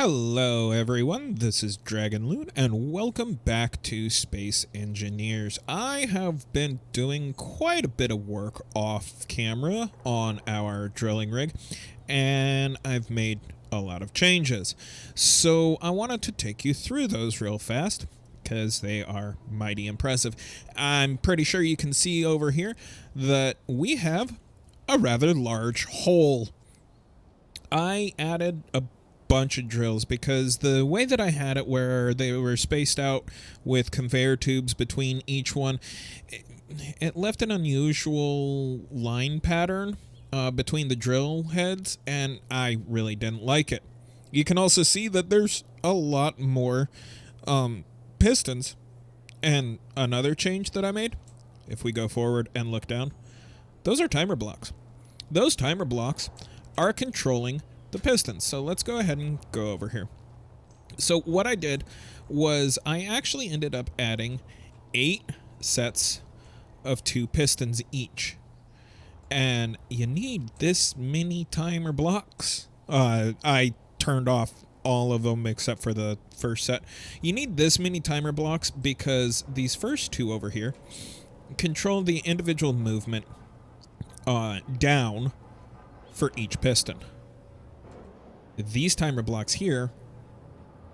Hello everyone, this is DragonLoon and welcome back to Space Engineers. I have been doing quite a bit of work off camera on our drilling rig and I've made a lot of changes. So I wanted to take you through those real fast because they are mighty impressive. I'm pretty sure you can see over here that we have a rather large hole. I added a bunch of drills because the way that I had it where they were spaced out with conveyor tubes between each one, it left an unusual line pattern between the drill heads and I really didn't like it. You can also see that there's a lot more pistons. And another change that I made, if we go forward and look down, those are timer blocks. Those timer blocks are controlling the pistons. So let's go ahead and go over here. So what I did was I actually ended up adding 8 sets of 2 pistons each. And you need this many timer blocks. I turned off all of them except for the first set. You need this many timer blocks because these first 2 over here control the individual movement down for each piston. These timer blocks here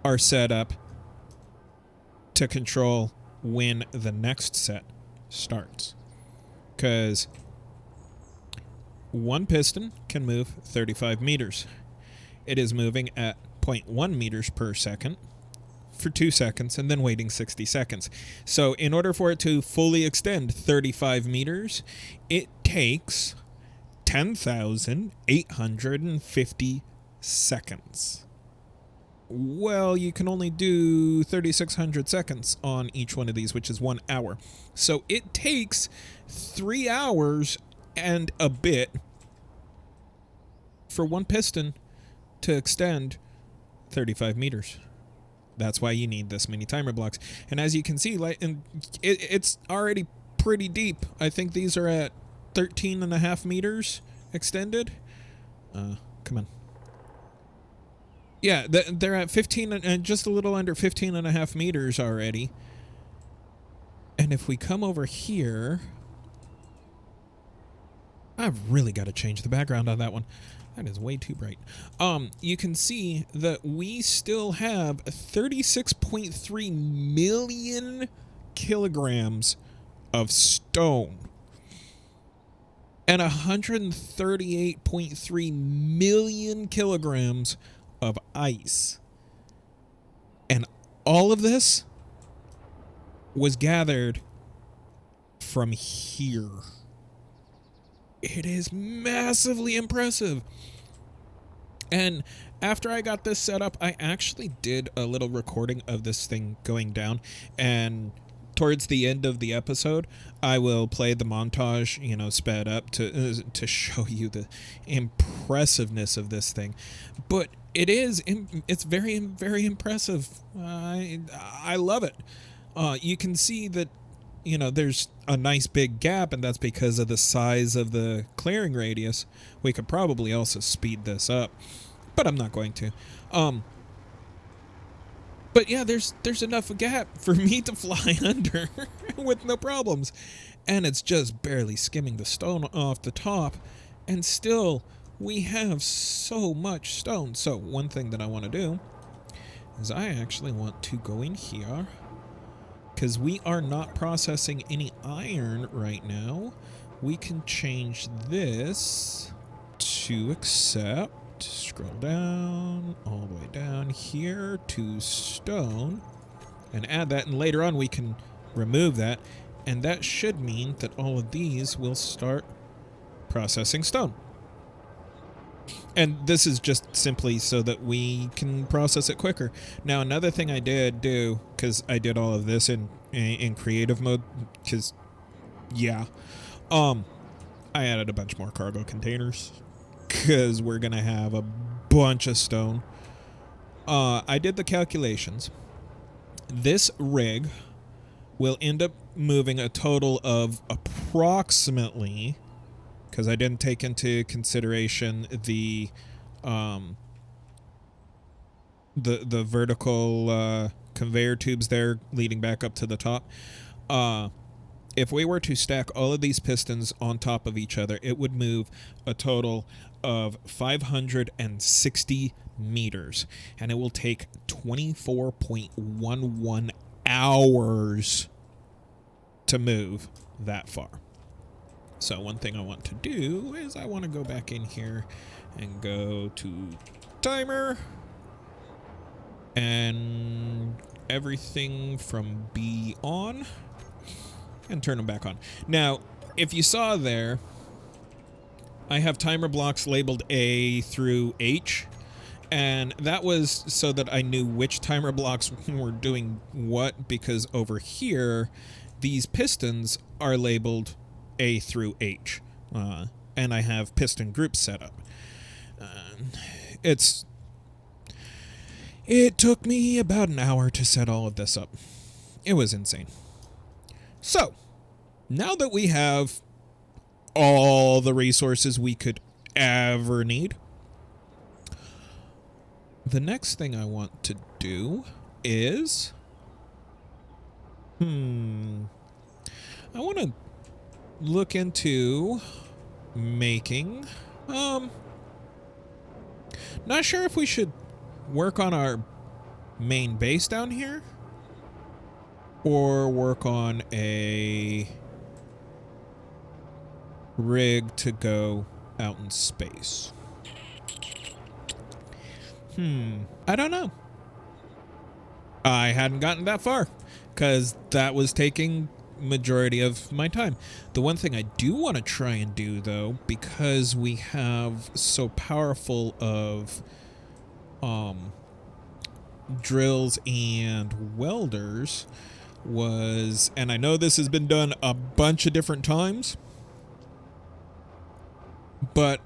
are set up to control when the next set starts. Because one piston can move 35 meters. It is moving at 0.1 meters per second for 2 seconds and then waiting 60 seconds. So in order for it to fully extend 35 meters, it takes 10,850 seconds. Well, you can only do 3,600 seconds on each one of these, which is 1 hour. So it takes 3 hours and a bit for one piston to extend 35 meters. That's why you need this many timer blocks. And as you can see, it's already pretty deep. I think these are at 13.5 meters extended. Come on. Yeah, they're at 15 and just a little under 15.5 meters already. And if we come over here, I've really got to change the background on that one. That is way too bright. You can see that we still have 36.3 million kilograms of stone and 138.3 million kilograms of ice. And all of this was gathered from here. It is massively impressive. And after I got this set up, I actually did a little recording of this thing going down. And towards the end of the episode, I will play the montage, sped up to show you the impressiveness of this thing. But it's very, very impressive. I love it. You can see that, there's a nice big gap, and that's because of the size of the clearing radius. We could probably also speed this up, but I'm not going to. But yeah, there's enough gap for me to fly under with no problems. And it's just barely skimming the stone off the top. And still, we have so much stone. So one thing that I want to do is I actually want to go in here, because we are not processing any iron right now. We can change this to accept. Scroll down all the way down here to stone and add that, and later on we can remove that, and that should mean that all of these will start processing stone. And this is just simply so that we can process it quicker. Now, another thing I did do, because I did all of this in creative mode, because yeah, I added a bunch more cargo containers because we're gonna have a bunch of stone. I did the calculations. This rig will end up moving a total of approximately, because I didn't take into consideration the the vertical conveyor tubes there leading back up to the top. If we were to stack all of these pistons on top of each other, it would move a total of 560 meters, and it will take 24.11 hours to move that far. So one thing I want to do is I want to go back in here and go to timer and everything from B on and turn them back on. Now, if you saw there, I have timer blocks labeled A through H, and that was so that I knew which timer blocks were doing what, because over here, these pistons are labeled A through H, and I have piston groups set up. It took me about an hour to set all of this up. It was insane. So, now that we have all the resources we could ever need, the next thing I want to do is... I want to look into making... Not sure if we should work on our main base down here or work on a rig to go out in space. I don't know. I hadn't gotten that far because that was taking majority of my time. The one thing I do want to try and do, though, because we have so powerful of drills and welders, was, and I know this has been done a bunch of different times, but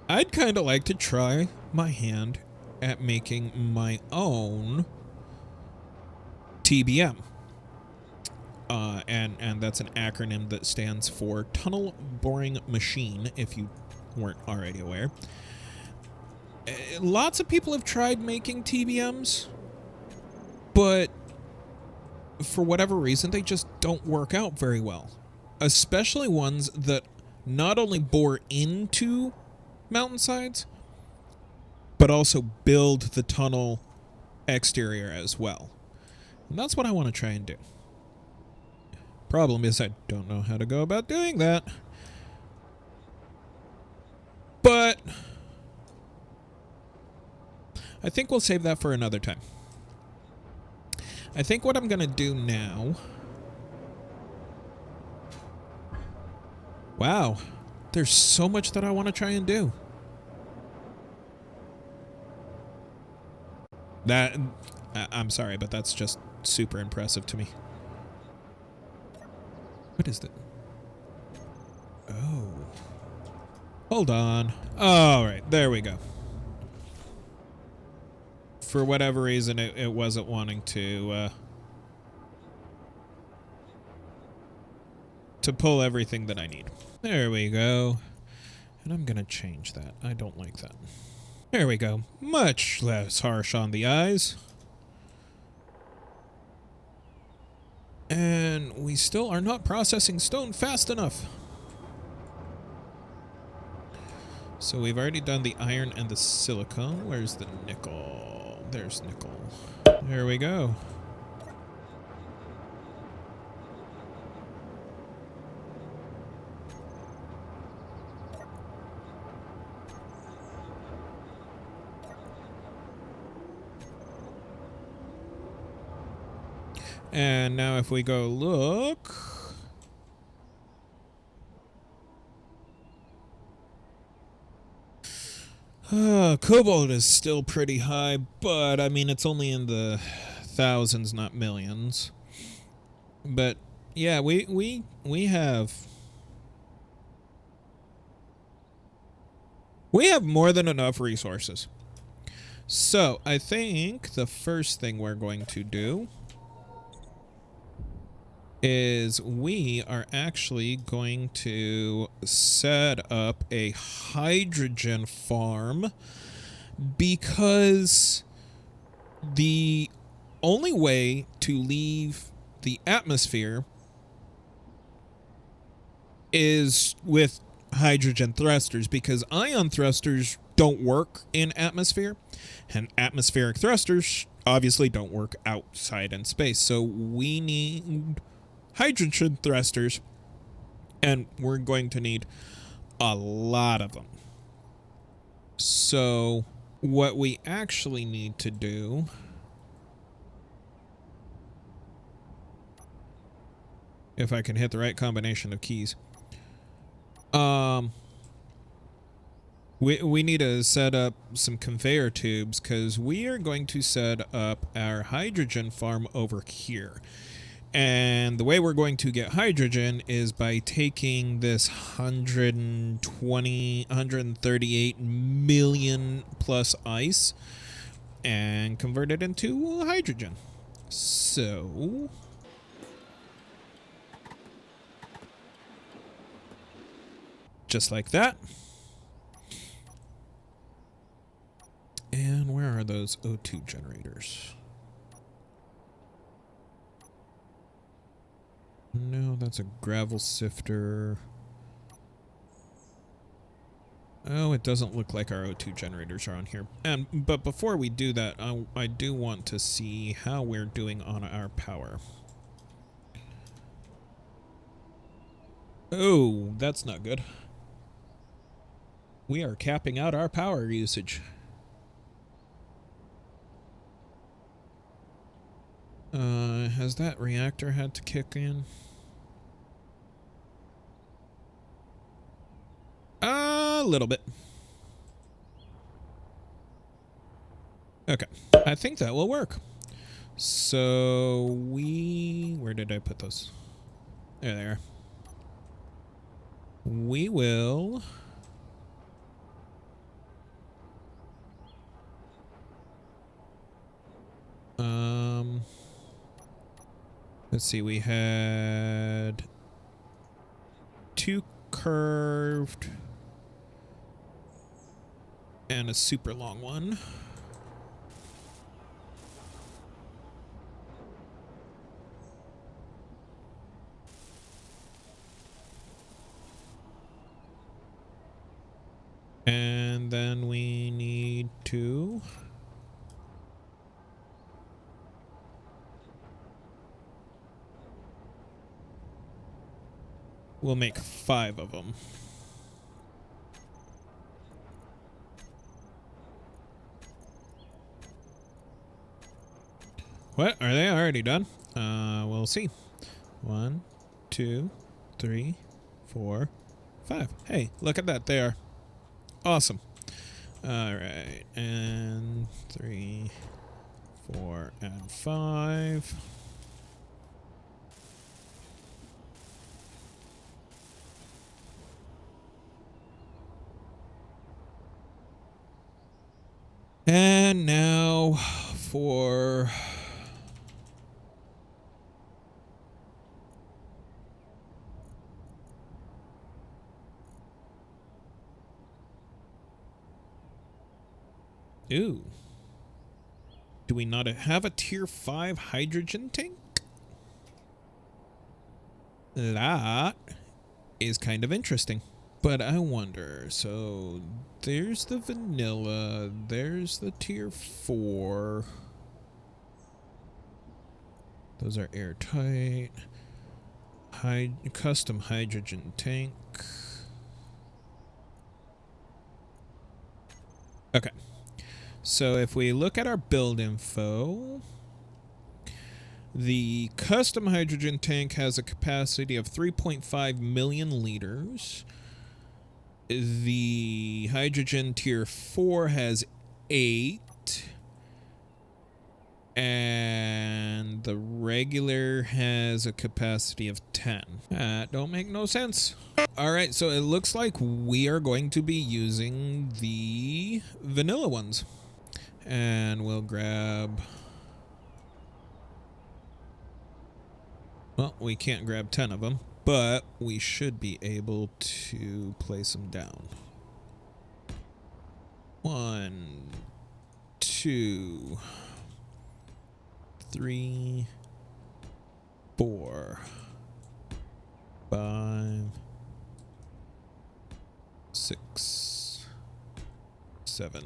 I'd kind of like to try my hand at making my own TBM. And that's an acronym that stands for Tunnel Boring Machine, if you weren't already aware. Lots of people have tried making TBMs, but for whatever reason, they just don't work out very well. Especially ones that not only bore into mountainsides, but also build the tunnel exterior as well. And that's what I want to try and do. Problem is, I don't know how to go about doing that. But I think we'll save that for another time. I think what I'm going to do now... Wow, there's so much that I want to try and do. That... I'm sorry, but that's just super impressive to me. What is that? Oh. Hold on. All right, there we go. For whatever reason, it wasn't wanting to pull everything that I need. There we go. And I'm going to change that. I don't like that. There we go. Much less harsh on the eyes. And we still are not processing stone fast enough. So we've already done the iron and the silicone. Where's the nickel? There's nickel. There we go. And now if we go look... cobalt is still pretty high, but I mean, it's only in the thousands, not millions. But yeah, we have more than enough resources. So I think the first thing we're going to do is we are actually going to set up a hydrogen farm, because The only way to leave the atmosphere is with hydrogen thrusters, because ion thrusters don't work in atmosphere, and atmospheric thrusters obviously don't work outside in space. So we need hydrogen thrusters, and we're going to need a lot of them. So what we actually need to do if I can hit the right combination of keys. We need to set up some conveyor tubes, because we are going to set up our hydrogen farm over here. And the way we're going to get hydrogen is by taking this 138 million plus ice and convert it into hydrogen. So just like that. And where are those O2 generators? No, that's a gravel sifter. Oh, it doesn't look like our O2 generators are on here. But before we do that, I do want to see how we're doing on our power. Oh, that's not good. We are capping out our power usage. Has that reactor had to kick in? A little bit. Okay, I think that will work. So where did I put those? There they are. We will let's see, we had 2 curved and a super long one. And then we need to we'll make 5 of them. What? Are they already done? We'll see. 1, 2, 3, 4, 5. Hey, look at that. They are awesome. All right, and 3, 4, and 5. And now for ooh. Do we not have a tier 5 hydrogen tank? That is kind of interesting. But I wonder, so there's the vanilla, there's the tier 4. Those are airtight. Custom hydrogen tank. Okay. So if we look at our build info, the custom hydrogen tank has a capacity of 3.5 million liters. The hydrogen tier 4 has 8. And the regular has a capacity of 10. That don't make no sense. Alright, so it looks like we are going to be using the vanilla ones. And we'll grab... well, we can't grab 10 of them, but we should be able to place them down. 1, 2, 3, 4, 5, 6, 7,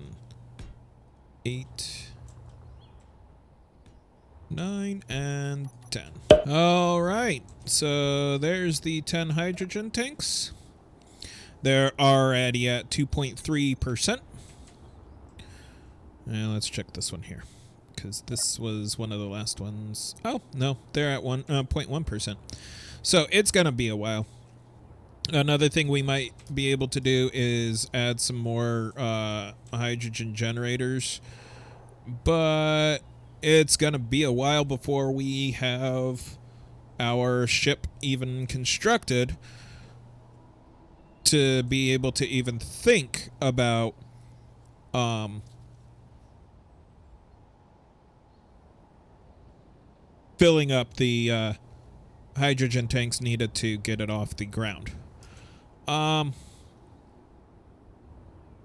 8, 9, and 10. All right, so there's the 10 hydrogen tanks. They're already at 2.3%. And let's check this one here, because this was one of the last ones. Oh, no, they're at 0.1%. So it's going to be a while. Another thing we might be able to do is add some more hydrogen generators, but it's going to be a while before we have our ship even constructed to be able to even think about filling up the hydrogen tanks needed to get it off the ground.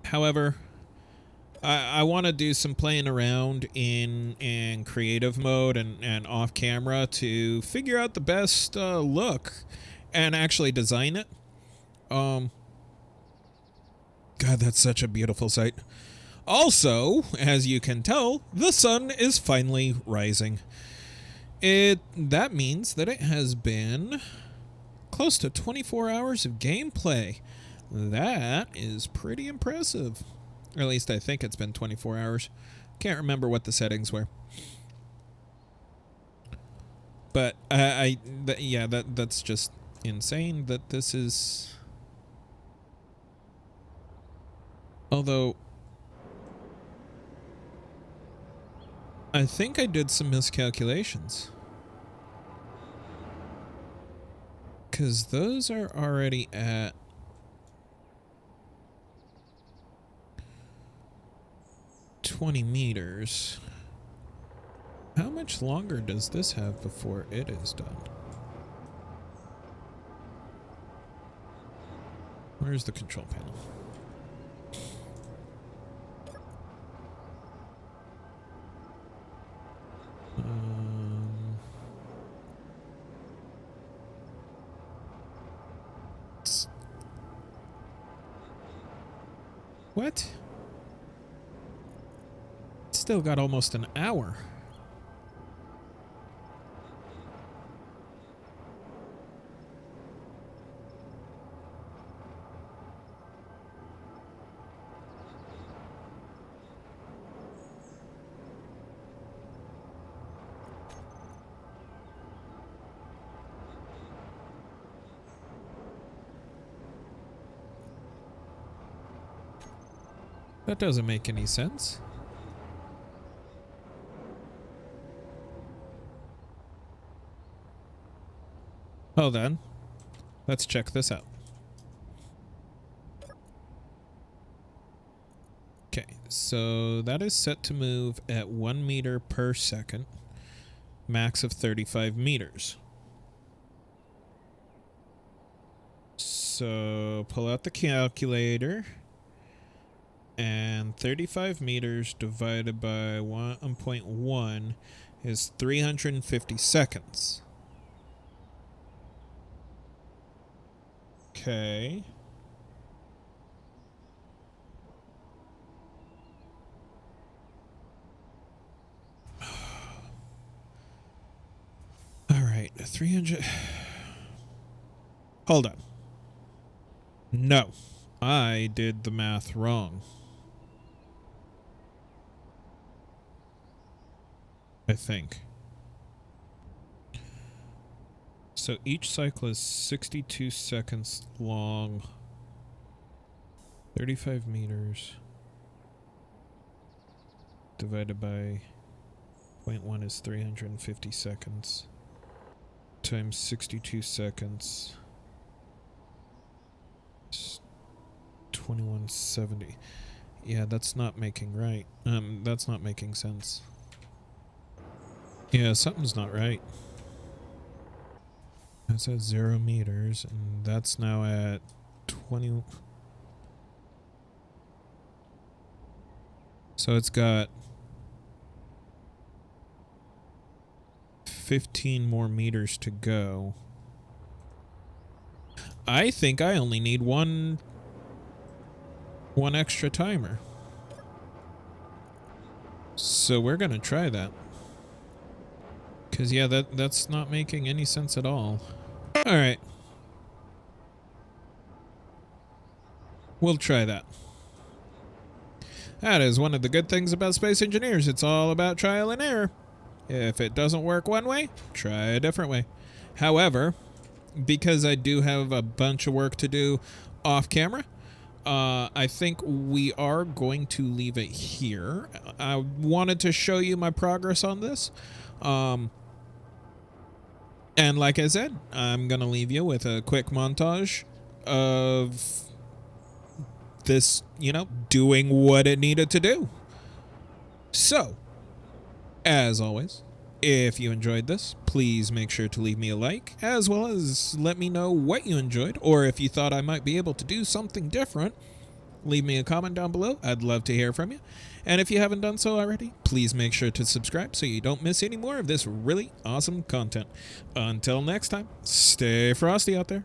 However, I want to do some playing around in creative mode and off camera to figure out the best look and actually design it. God, that's such a beautiful sight. Also, as you can tell, the sun is finally rising. That means that it has been close to 24 hours of gameplay. That is pretty impressive. Or at least I think it's been 24 hours. Can't remember what the settings were. But that's just insane that this is. Although I think I did some miscalculations. Because those are already at 20 meters. How much longer does this have before it is done? Where's the control panel? What? Still got almost an hour. That doesn't make any sense. Hold on. Let's check this out. Okay, so that is set to move at 1 meter per second, max of 35 meters. So pull out the calculator, and 35 meters divided by 1.1 is 350 seconds. Okay. All right, 300. Hold on. No, I did the math wrong. I think. So each cycle is 62 seconds long. 35 meters divided by 0.1 is 350 seconds times 62 seconds. 2170. Yeah, that's not making right. That's not making sense. Yeah, something's not right. That's at 0 meters, and that's now at 20. So it's got 15 more meters to go. I think I only need one extra timer. So we're gonna try that. Cause yeah, that's not making any sense at all. Alright. We'll try that. That is one of the good things about space engineers. It's all about trial and error. If it doesn't work one way, try a different way. However, because I do have a bunch of work to do off camera, I think we are going to leave it here. I wanted to show you my progress on this. And like I said, I'm going to leave you with a quick montage of this, doing what it needed to do. So, as always, if you enjoyed this, please make sure to leave me a like, as well as let me know what you enjoyed, or if you thought I might be able to do something different, leave me a comment down below. I'd love to hear from you. And if you haven't done so already, please make sure to subscribe so you don't miss any more of this really awesome content. Until next time, stay frosty out there.